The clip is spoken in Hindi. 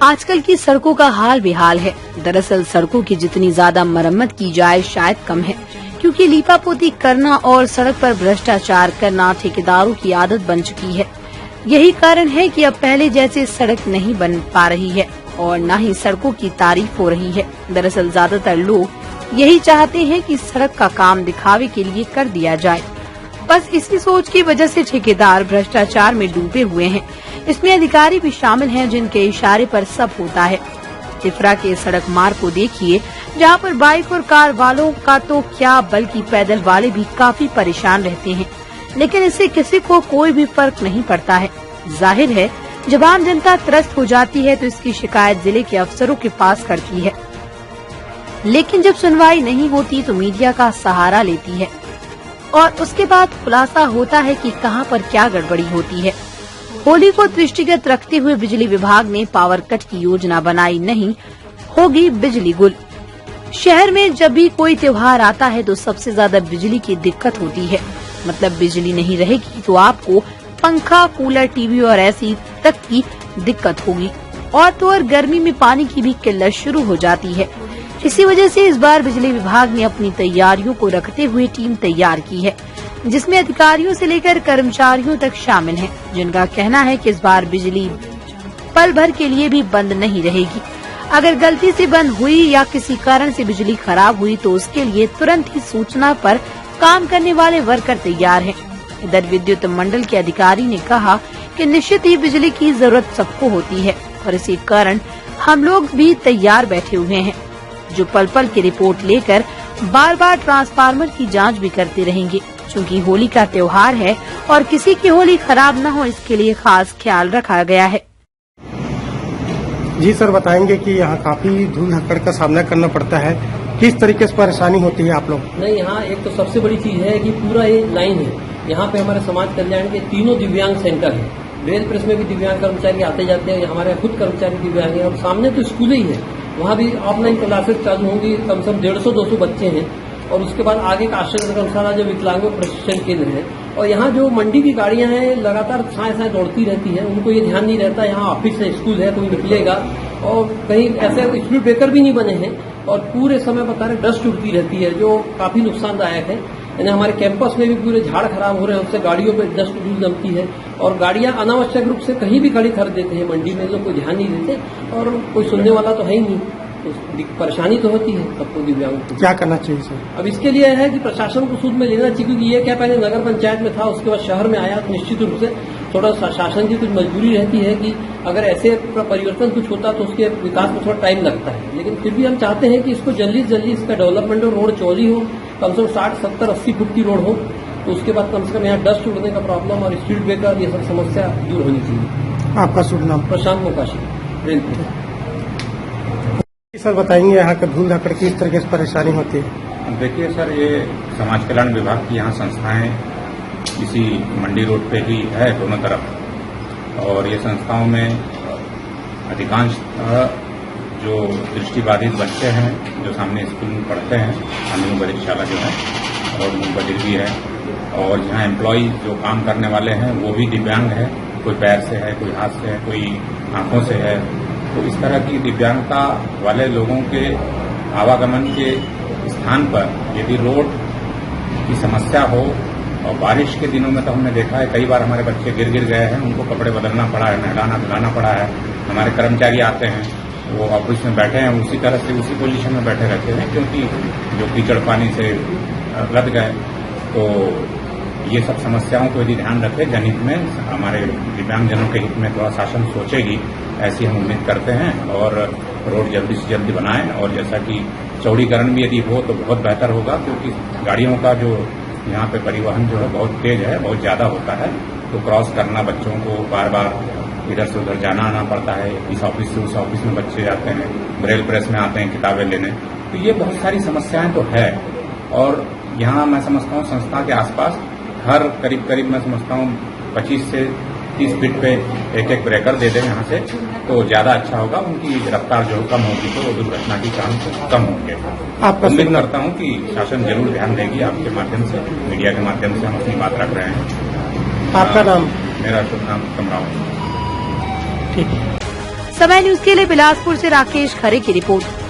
आजकल की सड़कों का हाल बेहाल है। दरअसल सड़कों की जितनी ज्यादा मरम्मत की जाए शायद कम है, क्योंकि लीपापोती करना और सड़क पर भ्रष्टाचार करना ठेकेदारों की आदत बन चुकी है। यही कारण है कि अब पहले जैसे सड़क नहीं बन पा रही है और न ही सड़कों की तारीफ हो रही है। दरअसल ज्यादातर लोग यही चाहते हैं कि सड़क का काम दिखावे के लिए कर दिया जाए। बस इसी सोच की वजह से ठेकेदार भ्रष्टाचार में डूबे हुए हैं। इसमें अधिकारी भी शामिल हैं, जिनके इशारे पर सब होता है। तिफरा के सड़क मार्ग को देखिए, जहां पर बाइक और कार वालों का तो क्या बल्कि पैदल वाले भी काफी परेशान रहते हैं, लेकिन इससे किसी को कोई भी फर्क नहीं पड़ता है। जाहिर है, जब आम जनता त्रस्त हो जाती है तो इसकी शिकायत जिले के अफसरों के पास करती है, लेकिन जब सुनवाई नहीं होती तो मीडिया का सहारा लेती है और उसके बाद खुलासा होता है कि कहां पर क्या गड़बड़ी होती है। होली को दृष्टिगत रखते हुए बिजली विभाग ने पावर कट की योजना बनाई, नहीं होगी बिजली गुल। शहर में जब भी कोई त्योहार आता है तो सबसे ज्यादा बिजली की दिक्कत होती है। मतलब बिजली नहीं रहेगी तो आपको पंखा, कूलर, टीवी और एसी तक की दिक्कत होगी। और तो और गर्मी में पानी की भी किल्लत शुरू हो जाती है। इसी वजह से इस बार बिजली विभाग ने अपनी तैयारियों को रखते हुए टीम तैयार की है, जिसमें अधिकारियों से लेकर कर्मचारियों तक शामिल हैं, जिनका कहना है कि इस बार बिजली पल भर के लिए भी बंद नहीं रहेगी। अगर गलती से बंद हुई या किसी कारण से बिजली खराब हुई तो उसके लिए तुरंत ही सूचना पर काम करने वाले वर्कर तैयार हैं। इधर विद्युत मंडल के अधिकारी ने कहा कि निश्चित ही बिजली की जरूरत सबको होती है और इसी कारण हम लोग भी तैयार बैठे हुए हैं, जो पल पल की रिपोर्ट लेकर बार बार ट्रांसफार्मर की जांच भी करते रहेंगे। चूँकि होली का त्योहार है और किसी की होली खराब न हो, इसके लिए खास ख्याल रखा गया है। जी सर, बताएंगे कि यहाँ काफी धूल धक्कड़ का सामना करना पड़ता है, किस तरीके से परेशानी होती है आप लोग? नहीं, यहाँ एक तो सबसे बड़ी चीज है कि पूरा ये लाइन है, यहाँ पे हमारे समाज कल्याण के तीनों दिव्यांग सेंटर है। रेल प्रेस में भी दिव्यांग कर्मचारी आते जाते हैं, हमारे खुद कर्मचारी दिव्यांग हैं और सामने तो स्कूल ही है, वहाँ भी ऑफलाइन क्लासेस चालू होंगी। कम से कम 150-200 बच्चे हैं और उसके बाद आगे का आश्रय धर्मशाला जो विकलांगों प्रशिक्षण केंद्र है। और यहाँ जो मंडी की गाड़ियां हैं लगातार साए दौड़ती रहती है, उनको ये ध्यान नहीं रहता यहाँ ऑफिस है, स्कूल है, कोई निकलेगा। और कहीं ऐसे स्पीड ब्रेकर भी नहीं बने हैं और पूरे समय बता रहे डस्ट उड़ती रहती है, जो काफी नुकसानदायक है। यानी हमारे कैंपस में भी पूरे झाड़ खराब हो रहे हैं, उससे गाड़ियों पे डस्ट धूल जमती है और गाड़ियां अनावश्यक रूप से कहीं भी खड़ी कर देते हैं मंडी में, लोग कोई ध्यान नहीं देते और कोई सुनने वाला तो है ही नहीं। तो परेशानी तो होती है सबको, दिव्यांगों को। क्या करना चाहिए सर? अब इसके लिए है कि प्रशासन को सूद में लेना चाहिए, क्योंकि ये क्या पहले नगर पंचायत में था, उसके बाद शहर में आया, तो निश्चित रूप से थोड़ा शासन की कुछ मजबूरी रहती है कि अगर ऐसे परिवर्तन कुछ होता तो उसके विकास में थोड़ा टाइम लगता है। लेकिन फिर भी हम चाहते हैं कि इसको जल्दी से जल्दी इसका डेवलपमेंट हो, रोड चौड़ी हो, कम से कम 60, 70, 80 फुट की रोड हो, तो उसके बाद कम से कम यहाँ डस्ट उड़ने का प्रॉब्लम और स्पीड ब्रेकर ये सब समस्या दूर होनी चाहिए। आपका शुभ नाम? प्रशांत मोकाशी, रेल। सर बताएंगे यहाँ का धूल धक्कड़ की किस तरीके से परेशानी होती है? देखिए सर, ये समाज कल्याण विभाग की यहाँ संस्थाएं इसी मंडी रोड पे ही है दोनों तरफ, और ये संस्थाओं में अधिकांश जो दृष्टिबाधित बच्चे हैं जो सामने स्कूल में पढ़ते हैं, अनु बधिरशाला जो है और बधिर भी है, और यहाँ एम्प्लॉय जो काम करने वाले हैं वो भी दिव्यांग है, कोई पैर से है, कोई हाथ से है, कोई आंखों से है। तो इस तरह की दिव्यांगता वाले लोगों के आवागमन के स्थान पर यदि रोड की समस्या हो, और बारिश के दिनों में तो हमने देखा है कई बार हमारे बच्चे गिर गए हैं, उनको कपड़े बदलना पड़ा है, नहलाना धुलाना पड़ा है। हमारे कर्मचारी आते हैं, वो ऑफिस में बैठे हैं, उसी तरह से उसी पोजीशन में बैठे रहते हैं, क्योंकि जो कीचड़ पानी से लद गए। तो ये सब समस्याओं को यदि ध्यान रखे, जनहित में, हमारे दिव्यांगजनों के हित में थोड़ा शासन सोचेगी, ऐसी हम उम्मीद करते हैं। और रोड जल्दी से जल्दी बनाएं, और जैसा कि चौड़ीकरण भी यदि हो तो बहुत बेहतर होगा, क्योंकि गाड़ियों का जो यहाँ पे परिवहन जो है बहुत तेज है, बहुत ज्यादा होता है, तो क्रॉस करना, बच्चों को बार बार इधर से उधर जाना आना पड़ता है, इस ऑफिस से उस ऑफिस में बच्चे जाते हैं, ब्रेल प्रेस में आते हैं किताबें लेने, तो ये बहुत सारी समस्याएं तो है। और यहाँ मैं समझता हूँ संस्था के आसपास हर करीब मैं समझता हूँ 25 से 30 फीट पे एक ब्रेकर दे दें यहाँ से, तो ज्यादा अच्छा होगा। उनकी रफ्तार जो कम होगी तो दुर्घटना की चांस कम होंगे। आपका उम्मीद करता हूँ कि शासन जरूर ध्यान देगी, आपके माध्यम से, मीडिया के माध्यम से हम अपनी बात रख रहे हैं। आपका नाम? मेरा शुभ नाम उत्तम राव। ठीक है। समय न्यूज के लिए बिलासपुर से राकेश खरे की रिपोर्ट।